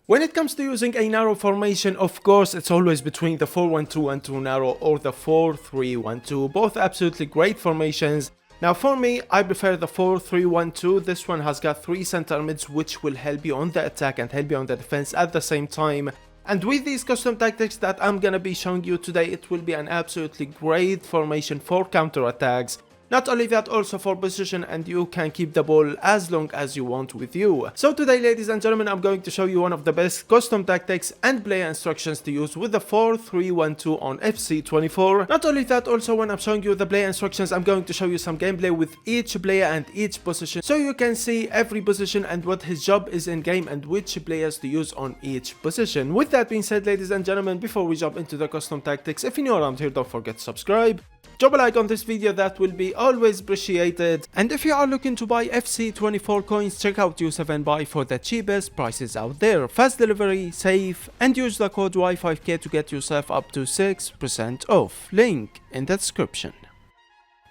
When it comes to using a narrow formation, of course it's always between the 4-1-2-1-2 narrow or the 4-3-1-2, both absolutely great formations. Now for me, I prefer the 4-3-1-2. This one has got 3 center mids which will help you on the attack and help you on the defense at the same time. And with these custom tactics that I'm gonna be showing you today, it will be an absolutely great formation for counter attacks. Not only that, also for position, and you can keep the ball as long as you want with you. So today, ladies and gentlemen, I'm going to show you one of the best custom tactics and player instructions to use with the 4-3-1-2 on FC24. Not only that, also when I'm showing you the player instructions, I'm going to show you some gameplay with each player and each position, so you can see every position and what his job is in game and which players to use on each position. With that being said, ladies and gentlemen, before we jump into the custom tactics, if you're new around here, don't forget to subscribe. Drop a like on this video, that will be always appreciated. And if you are looking to buy FC24 coins, check out U7Buy for the cheapest prices out there. Fast delivery, safe, and use the code Y5K to get yourself up to 6% off. Link in the description.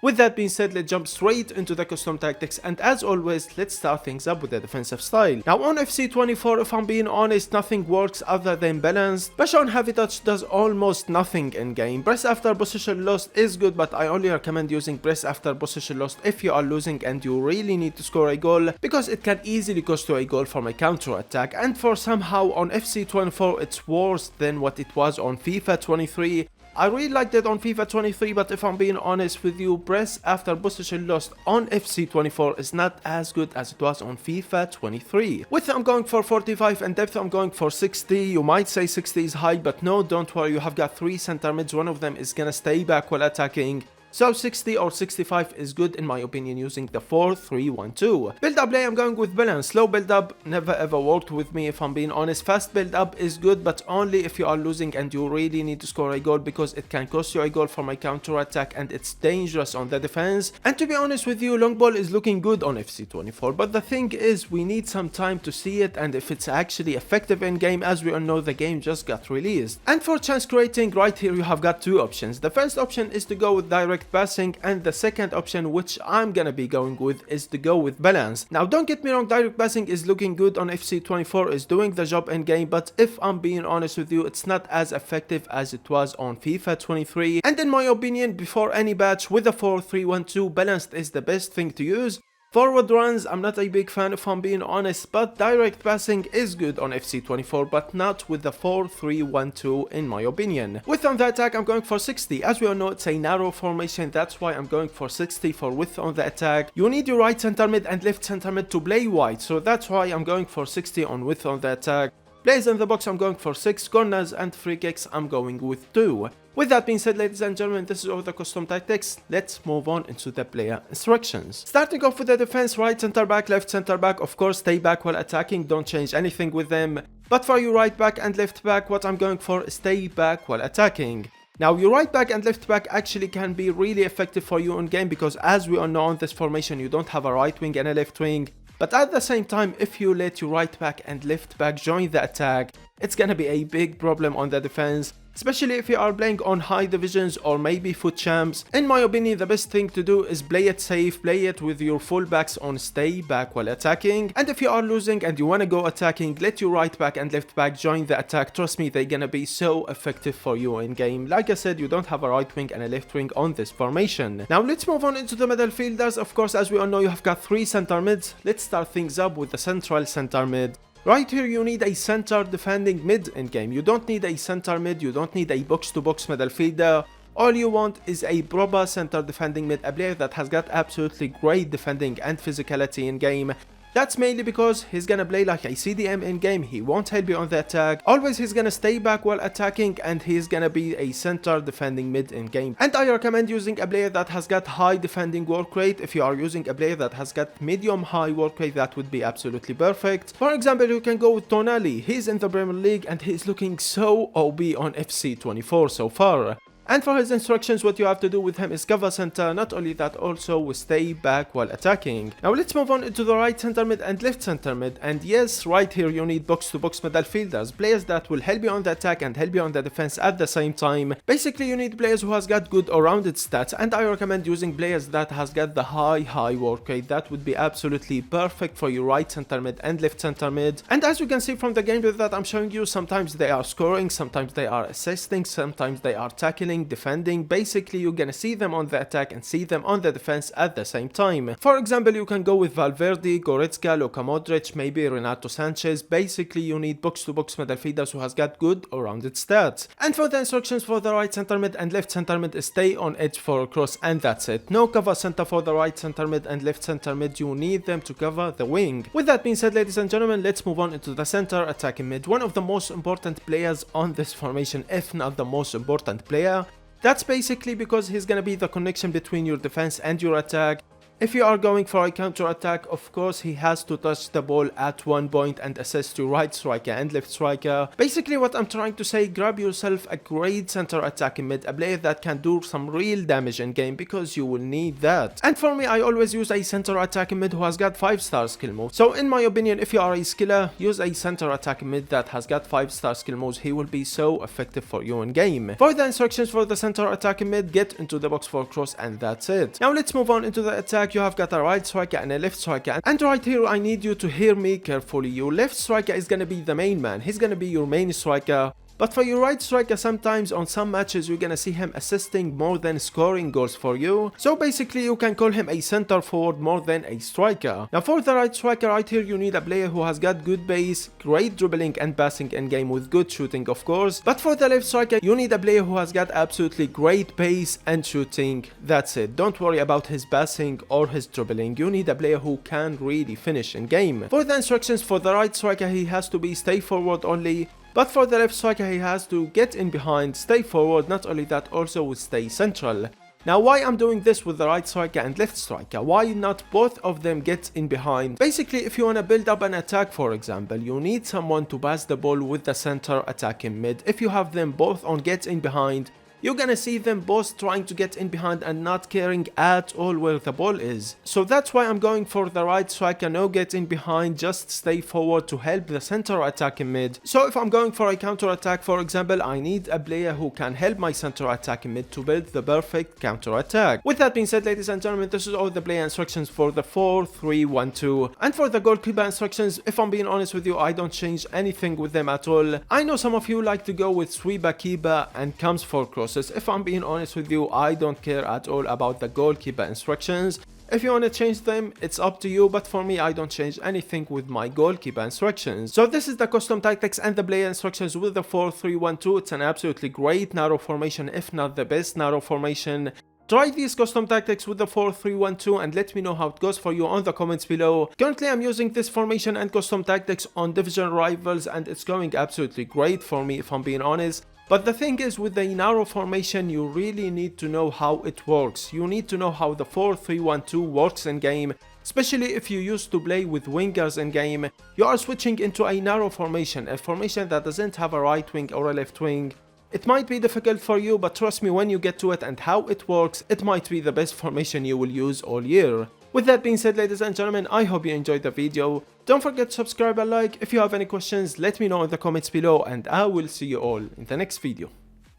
With that being said, let's jump straight into the custom tactics, and as always, let's start things up with the defensive style. Now on FC24, if I'm being honest, nothing works other than balanced. Bashan Heavy Touch does almost nothing in game. Press after position lost is good, but I only recommend using press after position lost if you are losing and you really need to score a goal, because it can easily cost you a goal from a counter attack. And for somehow on FC24 it's worse than what it was on FIFA 23. I really liked it on FIFA 23, but if I'm being honest with you, press after position lost on FC24 is not as good as it was on FIFA 23. Width I'm going for 45 and depth I'm going for 60. You might say 60 is high, but no, don't worry, you have got 3 center mids, one of them is gonna stay back while attacking. So 60 or 65 is good in my opinion using the 4-3-1-2. Build up play I'm going with balance. Slow build up never ever worked with me if I'm being honest. Fast build up is good, but only if you are losing and you really need to score a goal, because it can cost you a goal from a counter attack and it's dangerous on the defense. And to be honest with you, long ball is looking good on FC24, but the thing is we need some time to see it and if it's actually effective in game, as we all know the game just got released. And for chance creating, right here you have got 2 options. The first option is to go with direct passing, and the second option, which I'm gonna be going with, is to go with balance. Now don't get me wrong, direct passing is looking good on FC24, is doing the job in game, but if I'm being honest with you, it's not as effective as it was on FIFA 23. And in my opinion, before any patch with the 4-3-1-2, balanced is the best thing to use. Forward runs, I'm not a big fan if I'm being honest, but direct passing is good on FC24, but not with the 4-3-1-2 in my opinion. Width on the attack, I'm going for 60. As we all know, it's a narrow formation, that's why I'm going for 60 for width on the attack. You need your right center mid and left center mid to play wide, so that's why I'm going for 60 on width on the attack. Plays in the box, I'm going for 6. Corners and free kicks, I'm going with 2. With that being said, ladies and gentlemen, this is all the custom tactics. Let's move on into the player instructions. Starting off with the defense, right center back, left center back, of course stay back while attacking, don't change anything with them. But for your right back and left back, what I'm going for is stay back while attacking. Now your right back and left back actually can be really effective for you in game, because as we all know on this formation you don't have a right wing and a left wing. But at the same time, if you let your right back and left back join the attack, it's gonna be a big problem on the defense, especially if you are playing on high divisions or maybe foot champs. In my opinion, the best thing to do is play it safe, play it with your fullbacks on stay back while attacking. And if you are losing and you wanna go attacking, let your right back and left back join the attack. Trust me, they're gonna be so effective for you in game. Like I said, you don't have a right wing and a left wing on this formation. Now let's move on into the middle fielders. Of course, as we all know, you have got 3 center mids. Let's start things up with the central center mid. Right here you need a center defending mid in game. You don't need a center mid, you don't need a box to box middle fielder. All you want is a proper center defending mid, a player that has got absolutely great defending and physicality in game. That's mainly because he's gonna play like a CDM in game, he won't help you on the attack. Always he's gonna stay back while attacking, and he's gonna be a center defending mid in game. And I recommend using a player that has got high defending work rate. If you are using a player that has got medium high work rate, that would be absolutely perfect. For example, you can go with Tonali. He's in the Premier League and he's looking so OP on FC24 so far. And for his instructions, what you have to do with him is cover center, not only that also stay back while attacking. Now let's move on into the right center mid and left center mid, and yes, right here you need box to box middle fielders, players that will help you on the attack and help you on the defense at the same time. Basically you need players who has got good all-rounded stats, and I recommend using players that has got the high work rate. That would be absolutely perfect for your right center mid and left center mid. And as you can see from the gameplay that I'm showing you, sometimes they are scoring, sometimes they are assisting, sometimes they are tackling, defending. Basically you're gonna see them on the attack and see them on the defense at the same time. For example, you can go with Valverde, Goretzka, Luka Modric, maybe Renato Sanchez. Basically you need box to box middle fielders who has got good all-rounded stats. And for the instructions for the right center mid and left center mid, stay on edge for a cross, and that's it. No cover center for the right center mid and left center mid, you need them to cover the wing. With that being said, ladies and gentlemen, let's move on into the center attacking mid, one of the most important players on this formation, if not the most important player. That's basically because he's gonna be the connection between your defense and your attack. If you are going for a counter attack, of course he has to touch the ball at one point and assist your right striker and left striker. Basically what I'm trying to say, grab yourself a great center attacking mid, a player that can do some real damage in game, because you will need that. And for me, I always use a center attacking mid who has got 5-star skill moves. So in my opinion, if you are a skiller, use a center attacking mid that has got 5-star skill moves. He will be so effective for you in game. For the instructions for the center attacking mid, get into the box for cross, and that's it. Now let's move on into the attack. You have got a right striker and a left striker, and right here I need you to hear me carefully. Your left striker is gonna be the main man, he's gonna be your main striker. But for your right striker, sometimes on some matches you're gonna see him assisting more than scoring goals for you. So basically you can call him a center forward more than a striker. Now for the right striker, right here you need a player who has got good base, great dribbling and passing in game with good shooting of course. But for the left striker, you need a player who has got absolutely great pace and shooting. That's it. Don't worry about his passing or his dribbling. You need a player who can really finish in game. For the instructions for the right striker, he has to be stay forward only. But for the left striker, he has to get in behind, stay forward, not only that, also will stay central. Now why I'm doing this with the right striker and left striker, why not both of them get in behind? Basically if you want to build up an attack, for example, you need someone to pass the ball with the center attacking mid. If you have them both on get in behind, you're gonna see them both trying to get in behind and not caring at all where the ball is. So that's why I'm going for the right striker, no get in behind, just stay forward to help the center attacking mid. So if I'm going for a counter attack, for example, I need a player who can help my center attacking mid to build the perfect counter attack. With that being said, ladies and gentlemen, this is all the player instructions for the 4-3-1-2. And for the goalkeeper instructions, if I'm being honest with you, I don't change anything with them at all. I know some of you like to go with sweeper keeper and comes for crosses. If I'm being honest with you, I don't care at all about the goalkeeper instructions. If you want to change them, it's up to you, but for me, I don't change anything with my goalkeeper instructions. So this is the custom tactics and the player instructions with the 4-3-1-2. It's an absolutely great narrow formation, if not the best narrow formation. Try these custom tactics with the 4-3-1-2 and let me know how it goes for you on the comments below. Currently I'm using this formation and custom tactics on division rivals and it's going absolutely great for me if I'm being honest. But the thing is, with the narrow formation, you really need to know how it works. You need to know how the 4-3-1-2 works in game, especially if you used to play with wingers in game. You are switching into a narrow formation, a formation that doesn't have a right wing or a left wing. It might be difficult for you, but trust me, when you get to it and how it works, it might be the best formation you will use all year. With that being said, ladies and gentlemen, I hope you enjoyed the video. Don't forget to subscribe and like. If you have any questions, let me know in the comments below and I will see you all in the next video.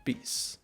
Peace.